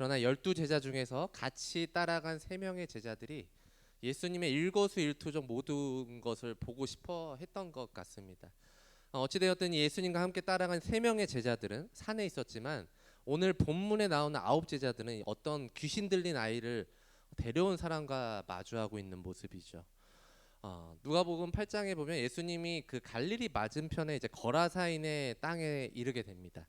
그러나 12제자 중에서 같이 따라간 3명의 제자들이 예수님의 일거수일투족 모든 것을 보고 싶어 했던 것 같습니다. 어찌되었든 예수님과 함께 따라간 3명의 제자들은 산에 있었지만 오늘 본문에 나오는 9제자들은 어떤 귀신 들린 아이를 데려온 사람과 마주하고 있는 모습이죠. 누가복음 8장에 보면 예수님이 그 갈릴리 맞은편에 이제 거라사인의 땅에 이르게 됩니다.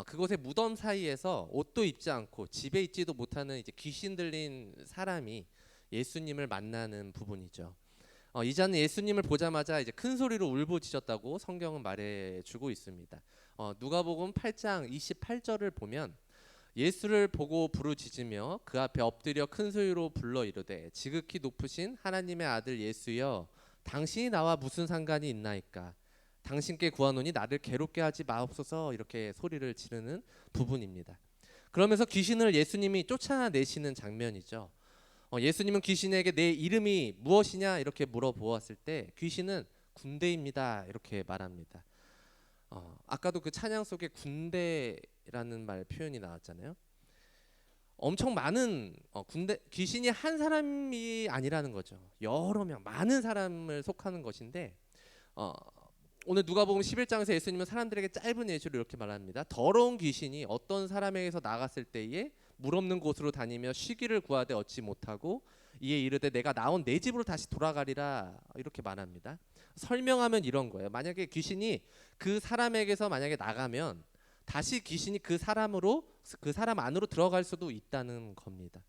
그곳의 무덤 사이에서 옷도 입지 않고 집에 있지도 못하는 이제 귀신 들린 사람이 예수님을 만나는 부분이죠. 이자는 예수님을 보자마자 이제 큰 소리로 울부짖었다고 성경은 말해주고 있습니다. 누가복음 8장 28절을 보면 예수를 보고 부르짖으며 그 앞에 엎드려 큰 소리로 불러 이르되 지극히 높으신 하나님의 아들 예수여 당신이 나와 무슨 상관이 있나이까 당신께 구하노니 나를 괴롭게 하지 마옵소서 이렇게 소리를 지르는 부분입니다. 그러면서 귀신을 예수님이 쫓아내시는 장면이죠. 예수님은 귀신에게 내 이름이 무엇이냐 이렇게 물어보았을 때 귀신은 군대입니다 이렇게 말합니다. 아까도 그 찬양 속에 군대라는 말 표현이 나왔잖아요. 엄청 많은 군대 귀신이 한 사람이 아니라는 거죠. 여러 명 많은 사람을 속하는 것인데 오늘 누가복음 11장에서 예수님은 사람들에게 짧은 예시로 이렇게 말합니다. 더러운 귀신이 어떤 사람에게서 나갔을 때에 물 없는 곳으로 다니며 쉬기를 구하되 얻지 못하고 이에 이르되 내가 나온 내 집으로 다시 돌아가리라 이렇게 말합니다. 설명하면 이런 거예요. 만약에 귀신이 그 사람에게서 만약에 나가면 다시 귀신이 그 사람 안으로 들어갈 수도 있다는 겁니다.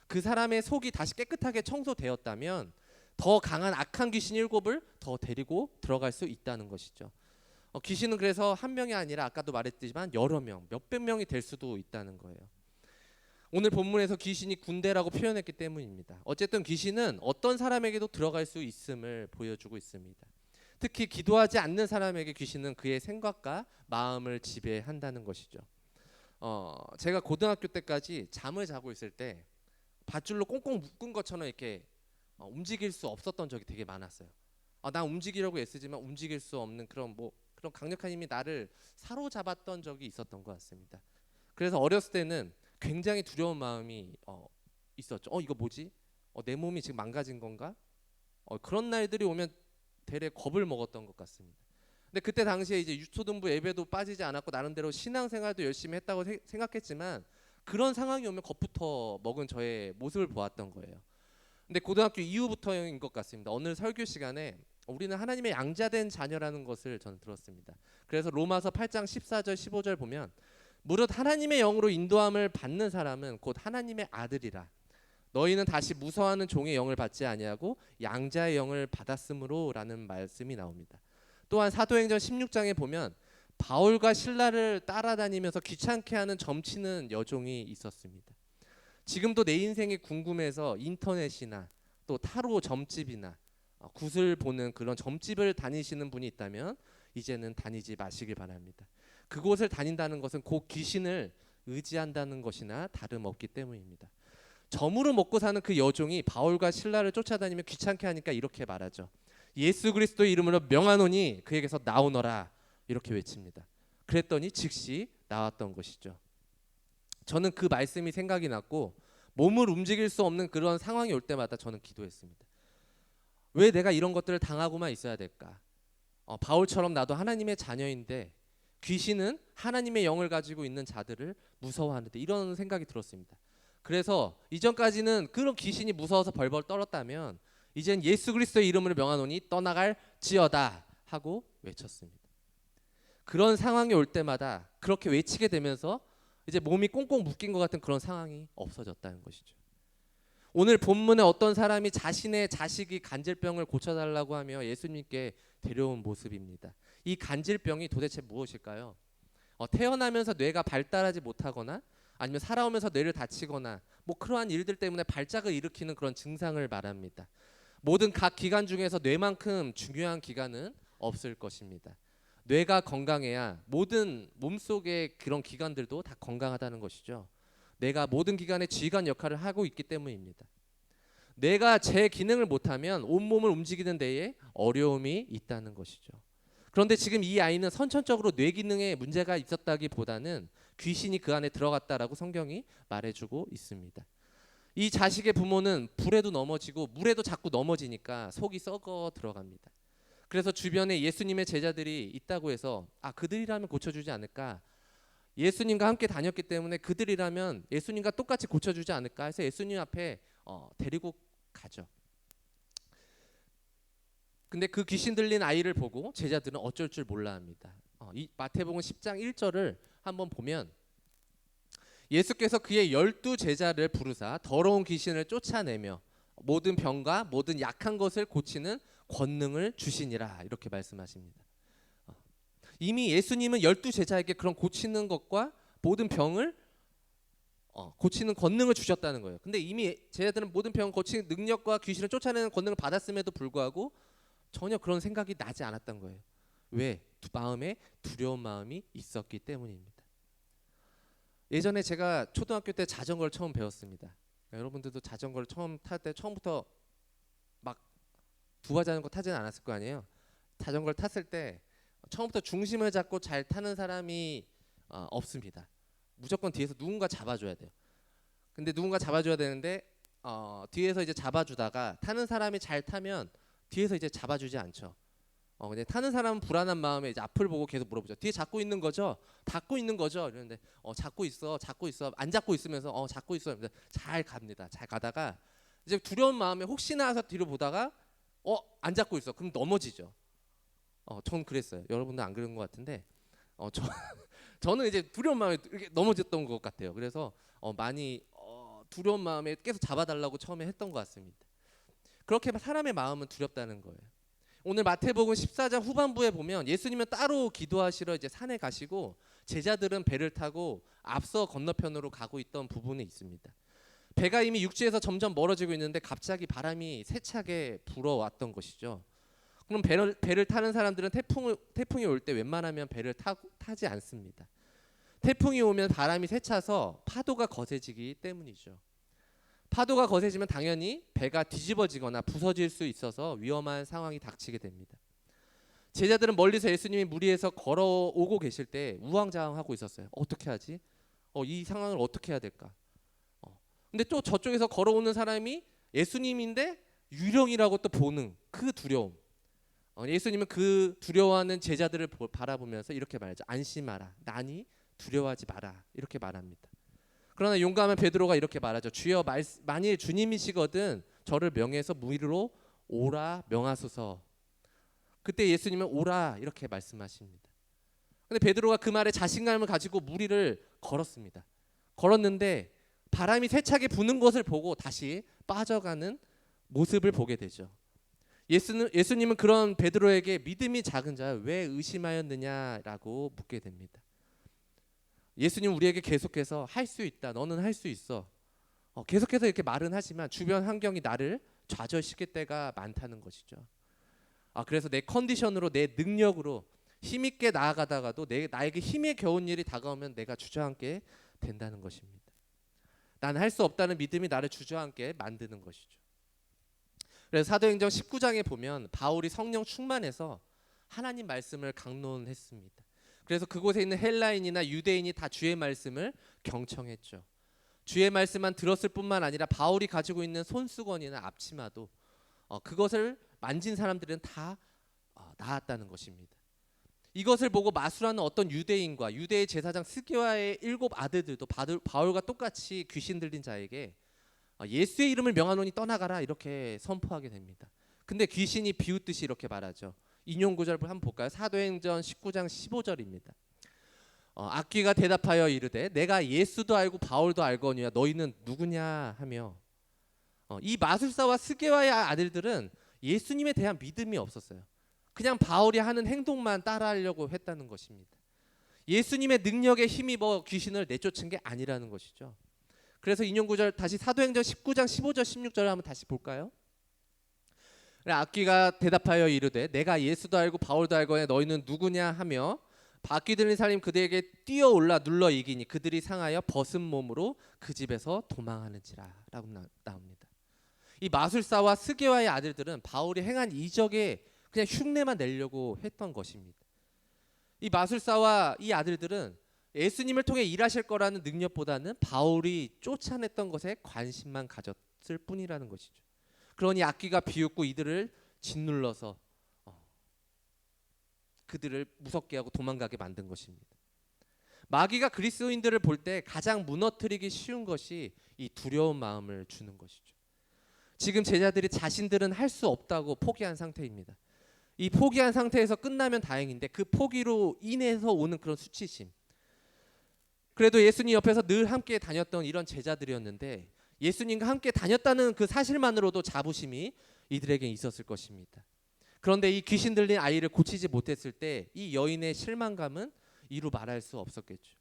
그 사람의 속이 다시 깨끗하게 청소되었다면 더 강한 악한 귀신 7을 더 데리고 들어갈 수 있다는 것이죠. 귀신은 그래서 한 명이 아니라 아까도 말했지만 여러 명, 몇백 명이 될 수도 있다는 거예요. 오늘 본문에서 귀신이 군대라고 표현했기 때문입니다. 어쨌든 귀신은 어떤 사람에게도 들어갈 수 있음을 보여주고 있습니다. 특히 기도하지 않는 사람에게 귀신은 그의 생각과 마음을 지배한다는 것이죠. 제가 고등학교 때까지 잠을 자고 있을 때 밧줄로 꽁꽁 묶은 것처럼 이렇게 움직일 수 없었던 적이 되게 많았어요. 난 움직이려고 애쓰지만 움직일 수 없는 그런 강력한 힘이 나를 사로잡았던 적이 있었던 것 같습니다. 그래서 어렸을 때는 굉장히 두려운 마음이 있었죠. 이거 뭐지? 내 몸이 지금 망가진 건가? 그런 날들이 오면 되레 겁을 먹었던 것 같습니다. 근데 그때 당시에 이제 유초등부 예배도 빠지지 않았고 나름대로 신앙생활도 열심히 했다고 생각했지만 그런 상황이 오면 겁부터 먹은 저의 모습을 보았던 거예요. 근데 고등학교 이후부터인 것 같습니다. 오늘 설교 시간에 우리는 하나님의 양자된 자녀라는 것을 저는 들었습니다. 그래서 로마서 8장 14절 15절 보면 무릇 하나님의 영으로 인도함을 받는 사람은 곧 하나님의 아들이라. 너희는 다시 무서워하는 종의 영을 받지 아니하고 양자의 영을 받았으므로라는 말씀이 나옵니다. 또한 사도행전 16장에 보면 바울과 실라를 따라다니면서 귀찮게 하는 점치는 여종이 있었습니다. 지금도 내 인생이 궁금해서 인터넷이나 또 타로 점집이나 굿을 보는 그런 점집을 다니시는 분이 있다면 이제는 다니지 마시길 바랍니다. 그곳을 다닌다는 것은 곧 귀신을 의지한다는 것이나 다름없기 때문입니다. 점으로 먹고 사는 그 여종이 바울과 실라를 쫓아다니며 귀찮게 하니까 이렇게 말하죠. 예수 그리스도의 이름으로 명하노니 그에게서 나오너라 이렇게 외칩니다. 그랬더니 즉시 나왔던 것이죠. 저는 그 말씀이 생각이 났고 몸을 움직일 수 없는 그런 상황이 올 때마다 저는 기도했습니다. 왜 내가 이런 것들을 당하고만 있어야 될까? 바울처럼 나도 하나님의 자녀인데 귀신은 하나님의 영을 가지고 있는 자들을 무서워하는데 이런 생각이 들었습니다. 그래서 이전까지는 그런 귀신이 무서워서 벌벌 떨었다면 이젠 예수 그리스도의 이름으로 명하노니 떠나갈지어다 하고 외쳤습니다. 그런 상황이 올 때마다 그렇게 외치게 되면서 이제 몸이 꽁꽁 묶인 것 같은 그런 상황이 없어졌다는 것이죠. 오늘 본문에 어떤 사람이 자신의 자식이 간질병을 고쳐달라고 하며 예수님께 데려온 모습입니다. 이 간질병이 도대체 무엇일까요? 태어나면서 뇌가 발달하지 못하거나 아니면 살아오면서 뇌를 다치거나 그러한 일들 때문에 발작을 일으키는 그런 증상을 말합니다. 모든 각 기관 중에서 뇌만큼 중요한 기관은 없을 것입니다. 뇌가 건강해야 모든 몸속의 그런 기관들도 다 건강하다는 것이죠. 뇌가 모든 기관의 지휘관 역할을 하고 있기 때문입니다. 뇌가 제 기능을 못하면 온몸을 움직이는 데에 어려움이 있다는 것이죠. 그런데 지금 이 아이는 선천적으로 뇌 기능에 문제가 있었다기보다는 귀신이 그 안에 들어갔다라고 성경이 말해주고 있습니다. 이 자식의 부모는 불에도 넘어지고 물에도 자꾸 넘어지니까 속이 썩어 들어갑니다. 그래서 주변에 예수님의 제자들이 있다고 해서 그들이라면 고쳐주지 않을까, 예수님과 함께 다녔기 때문에 그들이라면 예수님과 똑같이 고쳐주지 않을까 해서 예수님 앞에 데리고 가죠. 근데 그 귀신 들린 아이를 보고 제자들은 어쩔 줄 몰라 합니다. 이 마태복음 10장 1절을 한번 보면 예수께서 그의 12제자를 부르사 더러운 귀신을 쫓아내며 모든 병과 모든 약한 것을 고치는 권능을 주시니라, 이렇게 말씀하십니다. 이미 예수님은 12제자에게 그런 고치는 것과 모든 병을 고치는 권능을 주셨다는 거예요. 근데 이미 제자들은 모든 병을 고치는 능력과 귀신을 쫓아내는 권능을 받았음에도 불구하고 전혀 그런 생각이 나지 않았던 거예요. 왜? 마음에 두려운 마음이 있었기 때문입니다. 예전에 제가 초등학교 때 자전거를 처음 배웠습니다. 여러분들도 자전거를 처음 탈 때 처음부터 막 부하 자전거 타지는 않았을 거 아니에요. 자전거를 탔을 때 처음부터 중심을 잡고 잘 타는 사람이 없습니다. 무조건 뒤에서 누군가 잡아줘야 돼요. 근데 누군가 잡아줘야 되는데 뒤에서 이제 잡아주다가 타는 사람이 잘 타면 뒤에서 이제 잡아주지 않죠. 근데 타는 사람은 불안한 마음에 이제 앞을 보고 계속 물어보죠. 뒤에 잡고 있는 거죠? 닫고 있는 거죠? 이러는데 잡고 있어, 잡고 있어. 안 잡고 있으면서 잡고 있어. 잘 갑니다. 잘 가다가 이제 두려운 마음에 혹시나 해서 뒤로 보다가 안 잡고 있어. 그럼 넘어지죠. 전 그랬어요. 여러분들 안 그런 것 같은데 저는 이제 두려운 마음에 이렇게 넘어졌던 것 같아요. 그래서 많이 두려운 마음에 계속 잡아달라고 처음에 했던 것 같습니다. 그렇게 사람의 마음은 두렵다는 거예요. 오늘 마태복음 14장 후반부에 보면 예수님은 따로 기도하시러 이제 산에 가시고 제자들은 배를 타고 앞서 건너편으로 가고 있던 부분이 있습니다. 배가 이미 육지에서 점점 멀어지고 있는데 갑자기 바람이 세차게 불어왔던 것이죠. 그럼 배를 타는 사람들은 태풍이 올 때 웬만하면 배를 타지 않습니다. 태풍이 오면 바람이 세차서 파도가 거세지기 때문이죠. 파도가 거세지면 당연히 배가 뒤집어지거나 부서질 수 있어서 위험한 상황이 닥치게 됩니다. 제자들은 멀리서 예수님이 물 위에서 걸어오고 계실 때 우왕좌왕하고 있었어요. 어떻게 하지? 이 상황을 어떻게 해야 될까? 근데 또 저쪽에서 걸어오는 사람이 예수님인데 유령이라고 또 보는 그 두려움. 예수님은 그 두려워하는 제자들을 바라보면서 이렇게 말하죠. 안심하라. 나니 두려워하지 마라. 이렇게 말합니다. 그러나 용감한 베드로가 이렇게 말하죠. 주여, 만일 주님이시거든 저를 명해서 물 위로 오라 명하소서. 그때 예수님은 오라 이렇게 말씀하십니다. 근데 베드로가 그 말에 자신감을 가지고 물 위를 걸었습니다. 걸었는데 바람이 세차게 부는 것을 보고 다시 빠져가는 모습을 보게 되죠. 예수님은 그런 베드로에게 믿음이 작은 자야 왜 의심하였느냐라고 묻게 됩니다. 예수님은 우리에게 계속해서 할 수 있다, 너는 할 수 있어, 계속해서 이렇게 말은 하지만 주변 환경이 나를 좌절시킬 때가 많다는 것이죠. 그래서 내 컨디션으로, 내 능력으로 힘있게 나아가다가도 나에게 힘에 겨운 일이 다가오면 내가 주저앉게 된다는 것입니다. 나는 할 수 없다는 믿음이 나를 주저앉게 만드는 것이죠. 그래서 사도행전 19장에 보면 바울이 성령 충만해서 하나님 말씀을 강론했습니다. 그래서 그곳에 있는 헬라인이나 유대인이 다 주의 말씀을 경청했죠. 주의 말씀만 들었을 뿐만 아니라 바울이 가지고 있는 손수건이나 앞치마도 그것을 만진 사람들은 다 나았다는 것입니다. 이것을 보고 마술하는 어떤 유대인과 유대의 제사장 스게와의 7 아들들도 바울과 똑같이 귀신 들린 자에게 예수의 이름을 명하노니 떠나가라 이렇게 선포하게 됩니다. 근데 귀신이 비웃듯이 이렇게 말하죠. 인용 구절을 한번 볼까요? 사도행전 19장 15절입니다. 악귀가 대답하여 이르되 내가 예수도 알고 바울도 알거니와 너희는 누구냐 하며 이 마술사와 스게와의 아들들은 예수님에 대한 믿음이 없었어요. 그냥 바울이 하는 행동만 따라하려고 했다는 것입니다. 예수님의 능력에 힘입어 귀신을 내쫓은 게 아니라는 것이죠. 그래서 인용 구절 다시 사도행전 19장 15절 16절을 한번 다시 볼까요? 악귀가 대답하여 이르되 내가 예수도 알고 바울도 알거니와 너희는 누구냐 하며 악귀 들린 사람이 그들에게 뛰어올라 눌러 이기니 그들이 상하여 벗은 몸으로 그 집에서 도망하는지라 라고 나옵니다. 이 마술사와 스게와의 아들들은 바울이 행한 이적에 그냥 흉내만 내려고 했던 것입니다. 이 마술사와 이 아들들은 예수님을 통해 일하실 거라는 능력보다는 바울이 쫓아냈던 것에 관심만 가졌을 뿐이라는 것이죠. 그러니 악기가 비웃고 이들을 짓눌러서 그들을 무섭게 하고 도망가게 만든 것입니다. 마귀가 그리스도인들을 볼 때 가장 무너뜨리기 쉬운 것이 이 두려운 마음을 주는 것이죠. 지금 제자들이 자신들은 할 수 없다고 포기한 상태입니다. 이 포기한 상태에서 끝나면 다행인데 그 포기로 인해서 오는 그런 수치심. 그래도 예수님 옆에서 늘 함께 다녔던 이런 제자들이었는데 예수님과 함께 다녔다는 그 사실만으로도 자부심이 이들에게 있었을 것입니다. 그런데 이 귀신 들린 아이를 고치지 못했을 때 이 여인의 실망감은 이루 말할 수 없었겠죠.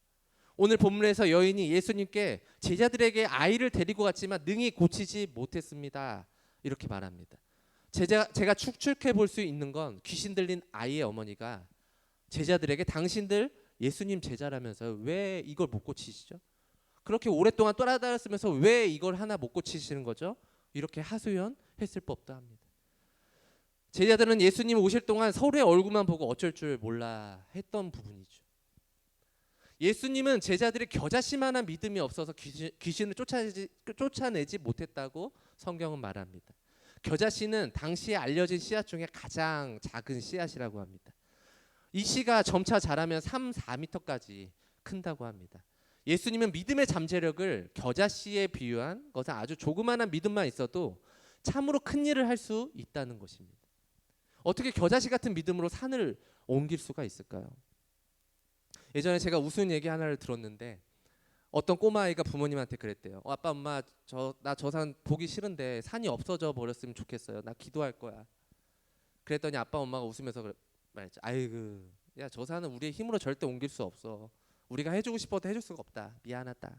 오늘 본문에서 여인이 예수님께 제자들에게 아이를 데리고 갔지만 능히 고치지 못했습니다. 이렇게 말합니다. 제가 추측해 볼 수 있는 건 귀신 들린 아이의 어머니가 제자들에게 당신들 예수님 제자라면서 왜 이걸 못 고치시죠? 그렇게 오랫동안 따라다녔으면서 왜 이걸 하나 못 고치시는 거죠? 이렇게 하소연했을 법도 합니다. 제자들은 예수님 오실 동안 서로의 얼굴만 보고 어쩔 줄 몰라 했던 부분이죠. 예수님은 제자들의 겨자씨만한 믿음이 없어서 귀신을 쫓아내지 못했다고 성경은 말합니다. 겨자씨는 당시에 알려진 씨앗 중에 가장 작은 씨앗이라고 합니다. 이 씨가 점차 자라면 3, 4m까지 큰다고 합니다. 예수님은 믿음의 잠재력을 겨자씨에 비유한 것은 아주 조그마한 믿음만 있어도 참으로 큰 일을 할 수 있다는 것입니다. 어떻게 겨자씨 같은 믿음으로 산을 옮길 수가 있을까요? 예전에 제가 우스운 얘기 하나를 들었는데 어떤 꼬마아이가 부모님한테 그랬대요. 아빠 엄마 나 저 산 보기 싫은데 산이 없어져 버렸으면 좋겠어요. 나 기도할 거야. 그랬더니 아빠 엄마가 웃으면서 말했죠. 아이고 야 저 산은 우리의 힘으로 절대 옮길 수 없어. 우리가 해주고 싶어도 해줄 수가 없다. 미안하다.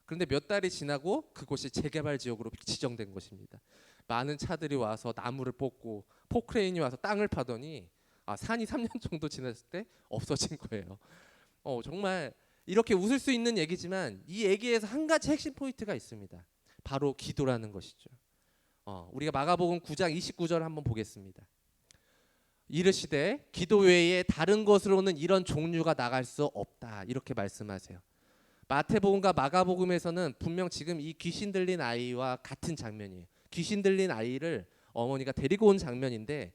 그런데 몇 달이 지나고 그곳이 재개발 지역으로 지정된 것입니다. 많은 차들이 와서 나무를 뽑고 포크레인이 와서 땅을 파더니 산이 3년 정도 지났을 때 없어진 거예요. 정말 이렇게 웃을 수 있는 얘기지만 이 얘기에서 한 가지 핵심 포인트가 있습니다. 바로 기도라는 것이죠. 우리가 마가복음 9장 29절 한번 보겠습니다. 이르시되 기도 외에 다른 것으로는 이런 종류가 나갈 수 없다. 이렇게 말씀하세요. 마태복음과 마가복음에서는 분명 지금 이 귀신 들린 아이와 같은 장면이에요. 귀신 들린 아이를 어머니가 데리고 온 장면인데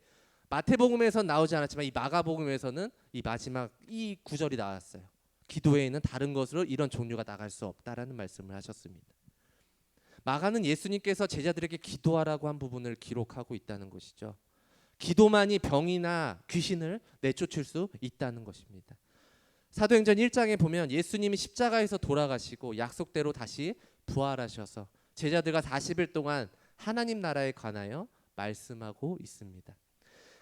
마태복음에서는 나오지 않았지만 이 마가복음에서는 이 마지막 이 구절이 나왔어요. 기도 외에는 다른 것으로 이런 종류가 나갈 수 없다라는 말씀을 하셨습니다. 마가는 예수님께서 제자들에게 기도하라고 한 부분을 기록하고 있다는 것이죠. 기도만이 병이나 귀신을 내쫓을 수 있다는 것입니다. 사도행전 1장에 보면 예수님이 십자가에서 돌아가시고 약속대로 다시 부활하셔서 제자들과 40일 동안 하나님 나라에 관하여 말씀하고 있습니다.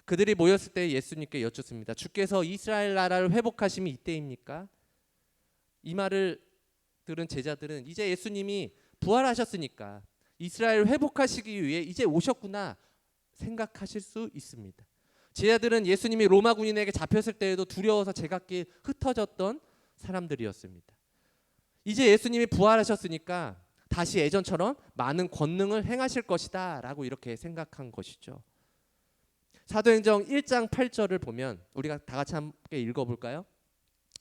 그들이 모였을 때 예수님께 여쭙습니다. 주께서 이스라엘 나라를 회복하심이 이때입니까? 이 말을 들은 제자들은 이제 예수님이 부활하셨으니까 이스라엘을 회복하시기 위해 이제 오셨구나 생각하실 수 있습니다. 제자들은 예수님이 로마 군인에게 잡혔을 때에도 두려워서 제각기 흩어졌던 사람들이었습니다. 이제 예수님이 부활하셨으니까 다시 예전처럼 많은 권능을 행하실 것이다 라고 이렇게 생각한 것이죠. 사도행전 1장 8절을 보면 우리가 다 같이 함께 읽어볼까요?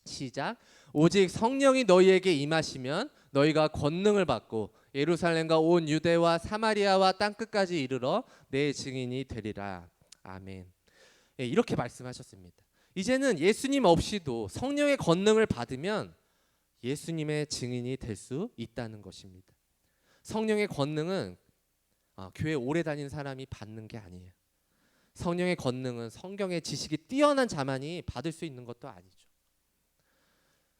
시작. 오직 성령이 너희에게 임하시면 너희가 권능을 받고 예루살렘과 온 유대와 사마리아와 땅끝까지 이르러 내 증인이 되리라. 아멘. 이렇게 말씀하셨습니다. 이제는 예수님 없이도 성령의 권능을 받으면 예수님의 증인이 될 수 있다는 것입니다. 성령의 권능은 교회 오래 다닌 사람이 받는 게 아니에요. 성령의 권능은 성경의 지식이 뛰어난 자만이 받을 수 있는 것도 아니죠.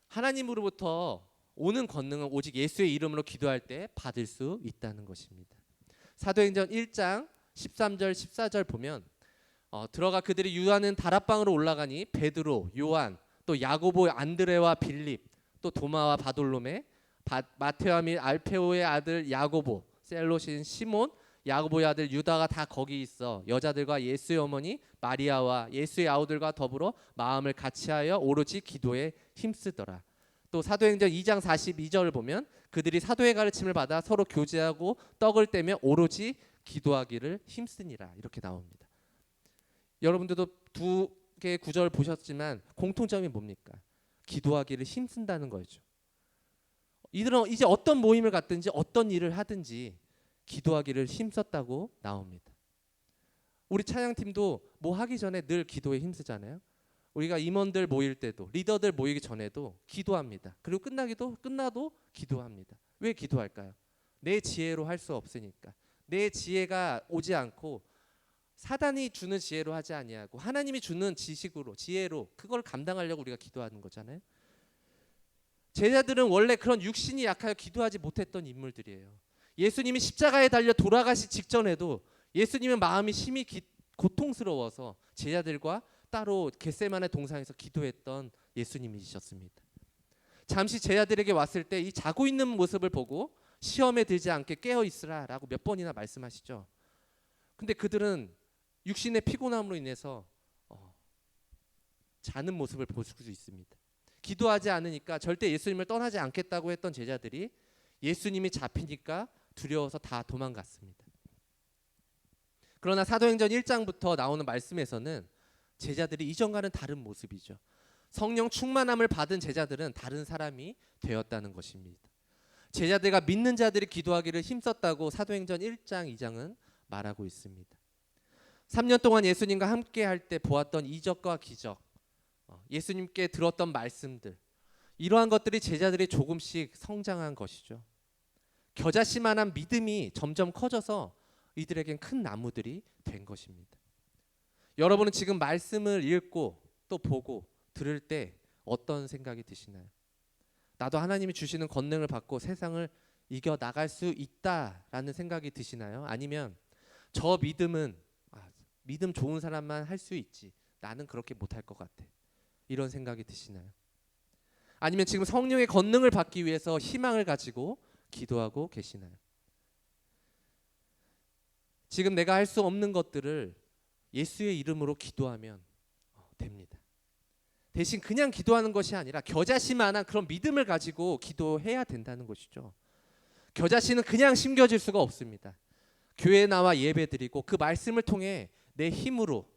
하나님으로부터 오는 권능은 오직 예수의 이름으로 기도할 때 받을 수 있다는 것입니다. 사도행전 1장 13절 14절 보면 들어가 그들이 유하는 다락방으로 올라가니 베드로, 요한, 또 야고보, 안드레와 빌립, 또 도마와 바돌로메, 마테와 및 알페오의 아들 야고보, 셀롯인 시몬, 야고보의 아들 유다가 다 거기 있어 여자들과 예수의 어머니 마리아와 예수의 아우들과 더불어 마음을 같이하여 오로지 기도에 힘쓰더라. 또 사도행전 2장 42절을 보면 그들이 사도의 가르침을 받아 서로 교제하고 떡을 떼며 오로지 기도하기를 힘쓰니라. 이렇게 나옵니다. 여러분들도 두 개의 구절을 보셨지만 공통점이 뭡니까? 기도하기를 힘쓴다는 거죠. 이들은 이제 어떤 모임을 갖든지 어떤 일을 하든지 기도하기를 힘썼다고 나옵니다. 우리 찬양팀도 뭐 하기 전에 늘 기도에 힘쓰잖아요. 우리가 임원들 모일 때도, 리더들 모이기 전에도 기도합니다. 그리고 끝나도 기도합니다. 왜 기도할까요? 내 지혜로 할 수 없으니까. 내 지혜가 오지 않고 사단이 주는 지혜로 하지 아니하고 하나님이 주는 지식으로, 지혜로 그걸 감당하려고 우리가 기도하는 거잖아요. 제자들은 원래 그런 육신이 약하여 기도하지 못했던 인물들이에요. 예수님이 십자가에 달려 돌아가시 직전에도 예수님의 마음이 심히 고통스러워서 제자들과 따로 겟세마네 동산에서 기도했던 예수님이셨습니다. 잠시 제자들에게 왔을 때 이 자고 있는 모습을 보고 시험에 들지 않게 깨어 있으라라고 몇 번이나 말씀하시죠. 근데 그들은 육신의 피곤함으로 인해서 자는 모습을 볼 수 있습니다. 기도하지 않으니까 절대 예수님을 떠나지 않겠다고 했던 제자들이 예수님이 잡히니까 두려워서 다 도망갔습니다. 그러나 사도행전 1장부터 나오는 말씀에서는 제자들이 이전과는 다른 모습이죠. 성령 충만함을 받은 제자들은 다른 사람이 되었다는 것입니다. 제자들과 믿는 자들이 기도하기를 힘썼다고 사도행전 1장 2장은 말하고 있습니다. 3년 동안 예수님과 함께 할 때 보았던 이적과 기적, 예수님께 들었던 말씀들, 이러한 것들이 제자들이 조금씩 성장한 것이죠. 겨자씨만한 믿음이 점점 커져서 이들에겐 큰 나무들이 된 것입니다. 여러분은 지금 말씀을 읽고 또 보고 들을 때 어떤 생각이 드시나요? 나도 하나님이 주시는 권능을 받고 세상을 이겨 나갈 수 있다라는 생각이 드시나요? 아니면 저 믿음은 믿음 좋은 사람만 할 수 있지, 나는 그렇게 못할 것 같아, 이런 생각이 드시나요? 아니면 지금 성령의 권능을 받기 위해서 희망을 가지고 기도하고 계시나요? 지금 내가 할 수 없는 것들을 예수의 이름으로 기도하면 됩니다. 대신 그냥 기도하는 것이 아니라 겨자씨만한 그런 믿음을 가지고 기도해야 된다는 것이죠. 겨자씨는 그냥 심겨질 수가 없습니다. 교회에 나와 예배드리고 그 말씀을 통해 내 힘으로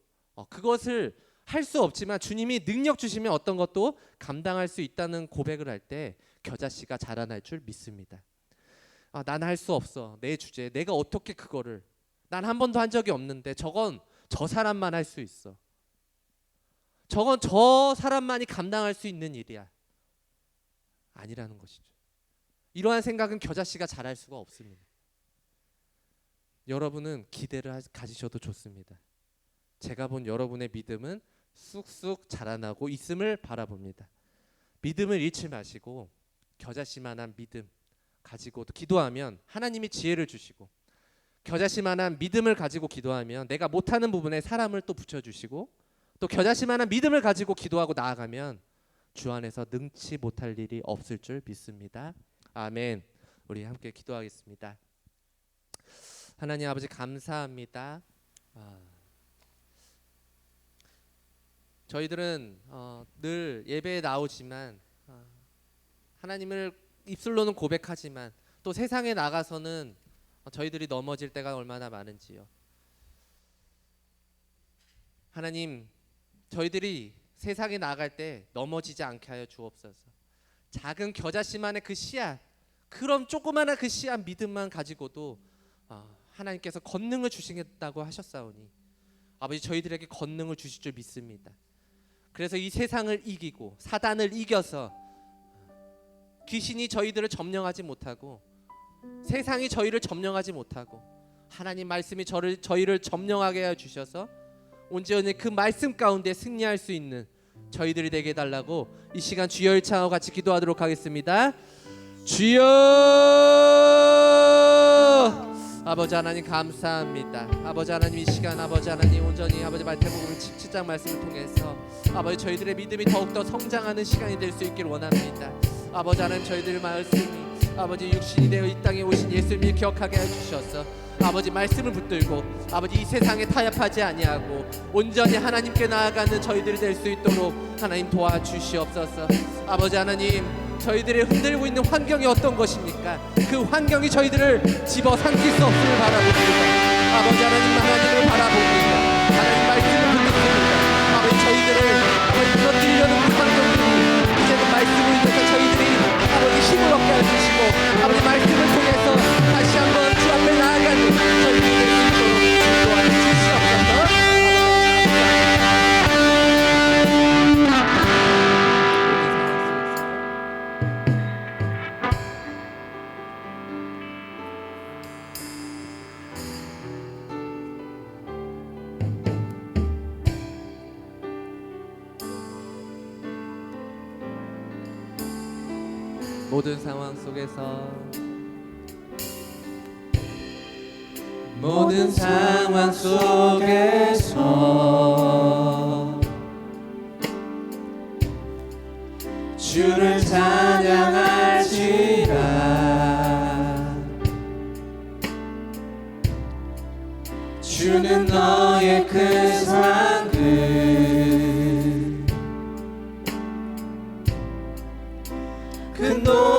그것을 할 수 없지만 주님이 능력 주시면 어떤 것도 감당할 수 있다는 고백을 할 때 겨자씨가 자라날 줄 믿습니다. 난 할 수 없어, 내 주제, 내가 어떻게 그거를, 난 한 번도 한 적이 없는데 저건 저 사람만 할 수 있어, 저건 저 사람만이 감당할 수 있는 일이야, 아니라는 것이죠. 이러한 생각은 겨자씨가 자랄 수가 없습니다. 여러분은 기대를 가지셔도 좋습니다. 제가 본 여러분의 믿음은 쑥쑥 자라나고 있음을 바라봅니다. 믿음을 잃지 마시고 겨자씨만한 믿음 가지고 기도하면 하나님이 지혜를 주시고, 겨자씨만한 믿음을 가지고 기도하면 내가 못하는 부분에 사람을 또 붙여주시고, 또 겨자씨만한 믿음을 가지고 기도하고 나아가면 주 안에서 능치 못할 일이 없을 줄 믿습니다. 아멘. 우리 함께 기도하겠습니다. 하나님 아버지 감사합니다. 저희들은 늘 예배에 나오지만 하나님을 입술로는 고백하지만 또 세상에 나가서는 저희들이 넘어질 때가 얼마나 많은지요. 하나님, 저희들이 세상에 나갈 때 넘어지지 않게 하여 주옵소서. 작은 겨자씨만의 그 씨앗, 그런 조그마한 그 씨앗 믿음만 가지고도 하나님께서 권능을 주시겠다고 하셨사오니 아버지, 저희들에게 권능을 주실 줄 믿습니다. 그래서 이 세상을 이기고 사단을 이겨서 귀신이 저희들을 점령하지 못하고 세상이 저희를 점령하지 못하고 하나님 말씀이 저희를 점령하게 하여 주셔서 온전히 그 말씀 가운데 승리할 수 있는 저희들이 되게 해달라고 이 시간 주여 일창하고 같이 기도하도록 하겠습니다. 주여! 아버지 하나님 감사합니다. 아버지 하나님, 이 시간 아버지 하나님 온전히 아버지 마태복음 17장 말씀을 통해서 아버지 저희들의 믿음이 더욱더 성장하는 시간이 될 수 있길 원합니다. 아버지 하나님, 저희들의 말씀이 아버지 육신이 되어 이 땅에 오신 예수님을 기억하게 해주셔서 아버지 말씀을 붙들고 아버지 이 세상에 타협하지 아니하고 온전히 하나님께 나아가는 저희들이 될 수 있도록 하나님 도와주시옵소서. 아버지 하나님, 저희들이 흔들고 있는 환경이 어떤 것입니까? 그 환경이 저희들을 집어삼킬 수 없음을 바라봅니다. 아버지 하나님을 바라봅니다. 하나님 말씀을 붙듭니다. 아버지 저희들을 무너뜨리려는 그 환경이 이제는 부끄럽게 해주시고 아버지 말씀을 통해서 다시 한번 주 앞에 나아가는 저희 될수 있도록 인도하여 주시옵소서. 모든 상황 속에서 모든 상황 속에서 주를 찬양할지라. 주는 너의 큰 상급 큰 도움이시라.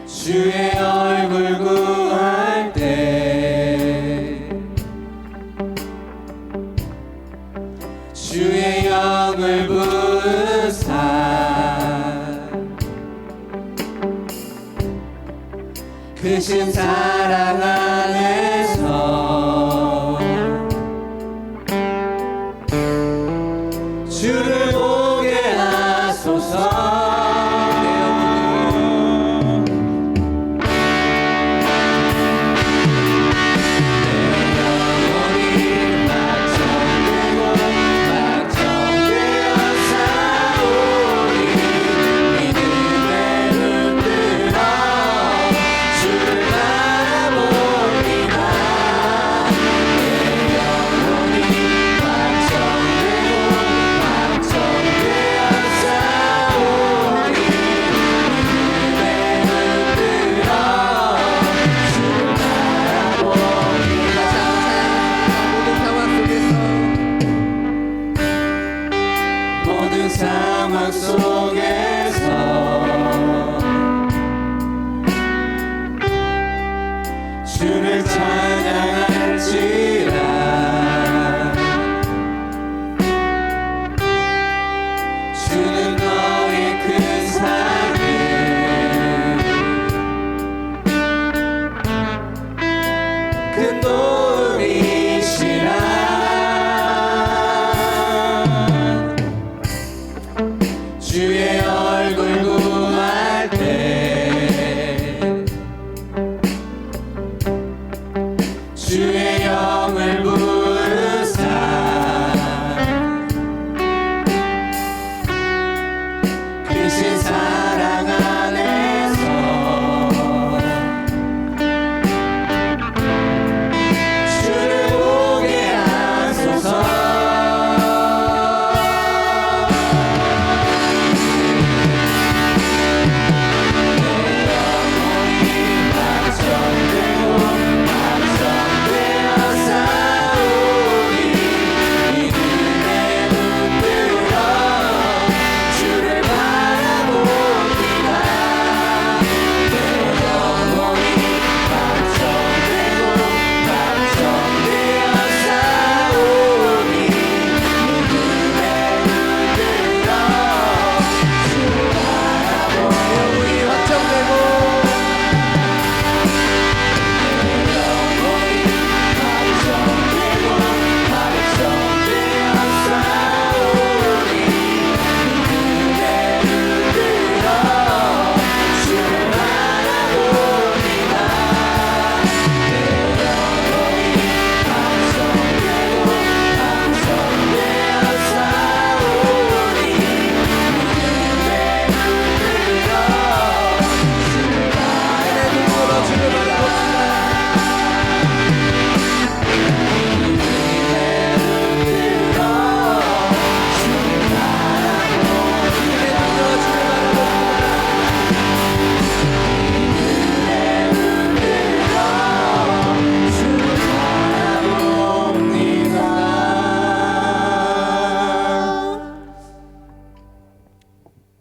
주의 얼굴 구할 때 주의 영을 부으사 크신 사랑 안에서 주를 보게 하소서. 상황 속에서 주를 찬양할지라. 주는 너의 큰 상급 큰 도움이시라. 주의 얼굴 구할 때 주의 영을 부으사 크신 사랑 안에서 주를 보게 하소서.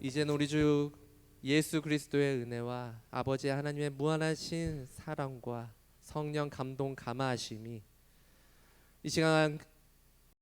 이제는 우리 주 예수 그리스도의 은혜와 아버지 하나님의 무한하신 사랑과 성령 감동 감화하심이 이 시간